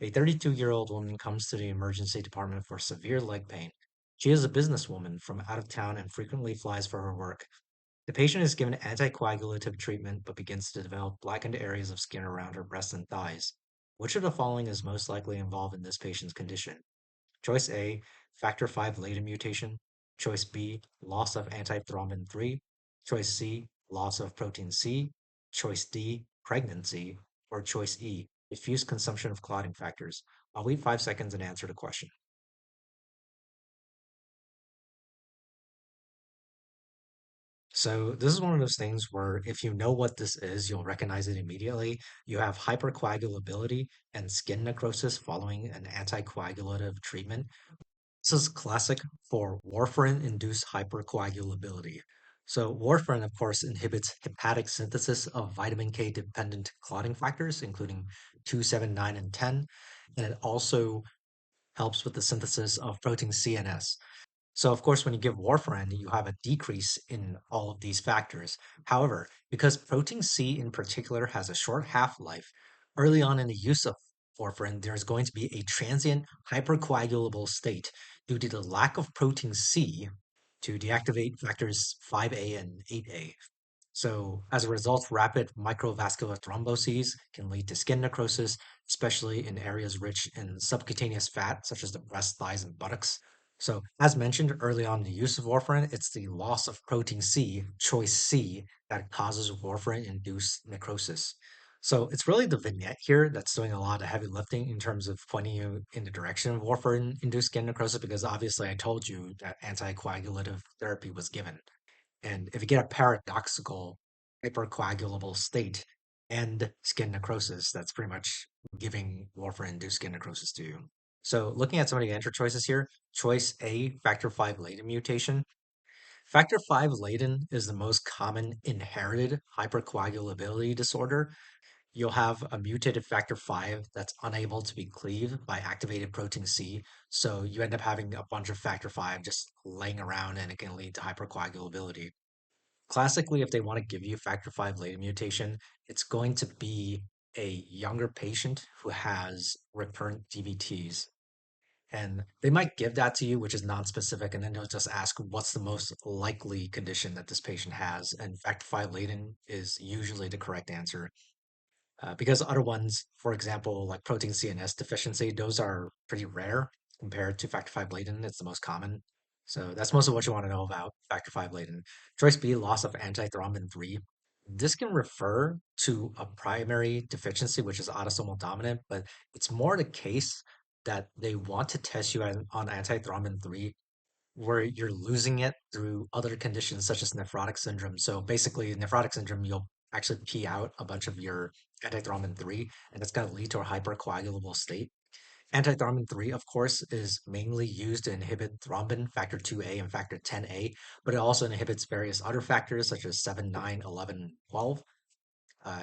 A 32-year-old woman comes to the emergency department for severe leg pain. She is a businesswoman from out of town and frequently flies for her work. The patient is given anticoagulative treatment but begins to develop blackened areas of skin around her breasts and thighs. Which of the following is most likely involved in this patient's condition? Choice A, factor V Leiden mutation. Choice B, loss of antithrombin 3. Choice C, loss of protein C. Choice D, pregnancy. Or choice E, diffuse consumption of clotting factors. I'll wait 5 seconds and answer the question. So this is one of those things where if you know what this is, you'll recognize it immediately. You have hypercoagulability and skin necrosis following an anticoagulative treatment. This is classic for warfarin-induced hypercoagulability. So warfarin, of course, inhibits hepatic synthesis of vitamin K-dependent clotting factors, including 2, 7, 9, and 10, and it also helps with the synthesis of protein CNS. So, of course, when you give warfarin, you have a decrease in all of these factors. However, because protein C in particular has a short half-life, early on in the use of warfarin, there's going to be a transient hypercoagulable state due to the lack of protein C to deactivate factors 5A and 8A. So, as a result, rapid microvascular thromboses can lead to skin necrosis, especially in areas rich in subcutaneous fat, such as the breast, thighs, and buttocks. So, as mentioned early on in the use of warfarin, it's the loss of protein C, choice C, that causes warfarin-induced necrosis. So, it's really the vignette here that's doing a lot of heavy lifting in terms of pointing you in the direction of warfarin-induced skin necrosis, because obviously I told you that anticoagulative therapy was given. And if you get a paradoxical hypercoagulable state and skin necrosis, that's pretty much giving warfarin-induced skin necrosis to you. So looking at some of the answer choices here, choice A, factor V Leiden mutation. Factor V Leiden is the most common inherited hypercoagulability disorder. You'll have a mutated factor V that's unable to be cleaved by activated protein C. So you end up having a bunch of factor V just laying around and it can lead to hypercoagulability. Classically, if they want to give you factor V Leiden mutation, it's going to be a younger patient who has recurrent DVTs. And they might give that to you, which is non-specific, and then they'll just ask what's the most likely condition that this patient has. And factor V Leiden is usually the correct answer. Because other ones, for example, like protein CNS deficiency, those are pretty rare compared to factor V Leiden. It's the most common. So that's most of what you want to know about factor V Leiden. Choice B, loss of antithrombin 3. This can refer to a primary deficiency, which is autosomal dominant, but it's more the case that they want to test you on antithrombin 3 where you're losing it through other conditions such as nephrotic syndrome. So basically, nephrotic syndrome, you'll actually pee out a bunch of your antithrombin 3, and it's going to lead to a hypercoagulable state. Antithrombin 3, of course, is mainly used to inhibit thrombin factor 2A and factor 10A, but it also inhibits various other factors such as 7, 9, 11, and 12.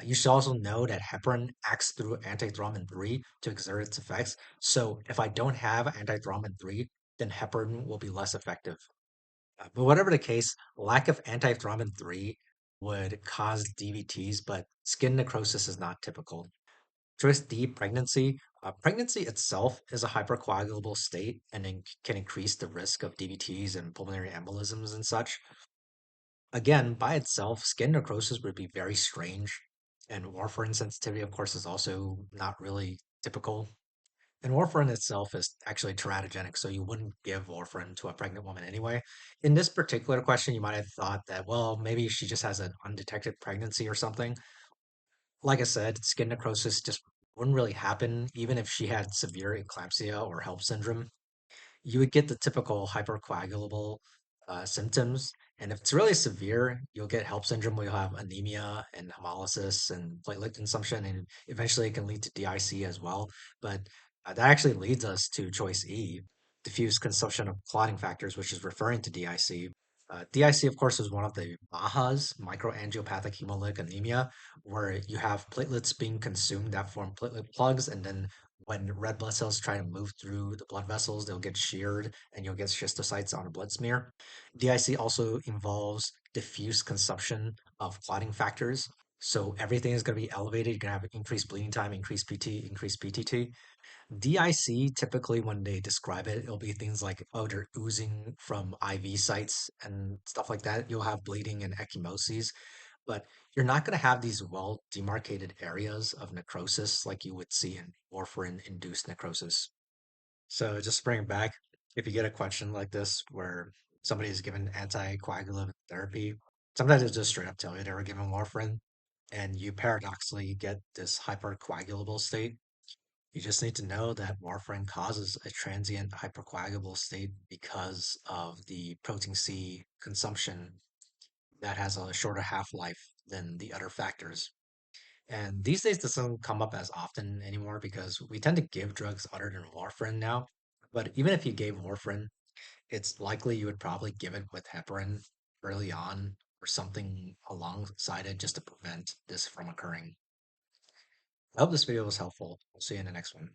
You should also know that heparin acts through antithrombin 3 to exert its effects. So if I don't have antithrombin 3, then heparin will be less effective. But whatever the case, lack of antithrombin 3 would cause DVTs, but skin necrosis is not typical. Choice D, pregnancy. Pregnancy itself is a hypercoagulable state and can increase the risk of DVTs and pulmonary embolisms and such. Again, by itself, skin necrosis would be very strange, and warfarin sensitivity, of course, is also not really typical. And warfarin itself is actually teratogenic, so you wouldn't give warfarin to a pregnant woman anyway. In this particular question, you might have thought that, well, maybe she just has an undetected pregnancy or something. Like I said, skin necrosis just wouldn't really happen even if she had severe eclampsia or HELLP syndrome. You would get the typical hypercoagulable symptoms. And if it's really severe, you'll get HELLP syndrome where you'll have anemia and hemolysis and platelet consumption, and eventually it can lead to DIC as well. But that actually leads us to choice E, diffuse consumption of clotting factors, which is referring to DIC. DIC, of course, is one of the MAHAs, microangiopathic hemolytic anemia, where you have platelets being consumed that form platelet plugs, and then when red blood cells try to move through the blood vessels, they'll get sheared and you'll get schistocytes on a blood smear. DIC also involves diffuse consumption of clotting factors. So everything is going to be elevated. You're going to have increased bleeding time, increased PT, increased PTT. DIC, typically when they describe it, it'll be things like, oh, they're oozing from IV sites and stuff like that. You'll have bleeding and ecchymoses, but you're not going to have these well demarcated areas of necrosis like you would see in warfarin-induced necrosis. So just to bring it back, if you get a question like this where somebody is given anticoagulant therapy, sometimes they'll just straight up tell you they were given warfarin, and you paradoxically get this hypercoagulable state. You just need to know that warfarin causes a transient hypercoagulable state because of the protein C consumption that has a shorter half-life than the other factors. And these days, this doesn't come up as often anymore because we tend to give drugs other than warfarin now. But even if you gave warfarin, it's likely you would probably give it with heparin early on or something alongside it just to prevent this from occurring. I hope this video was helpful. We'll see you in the next one.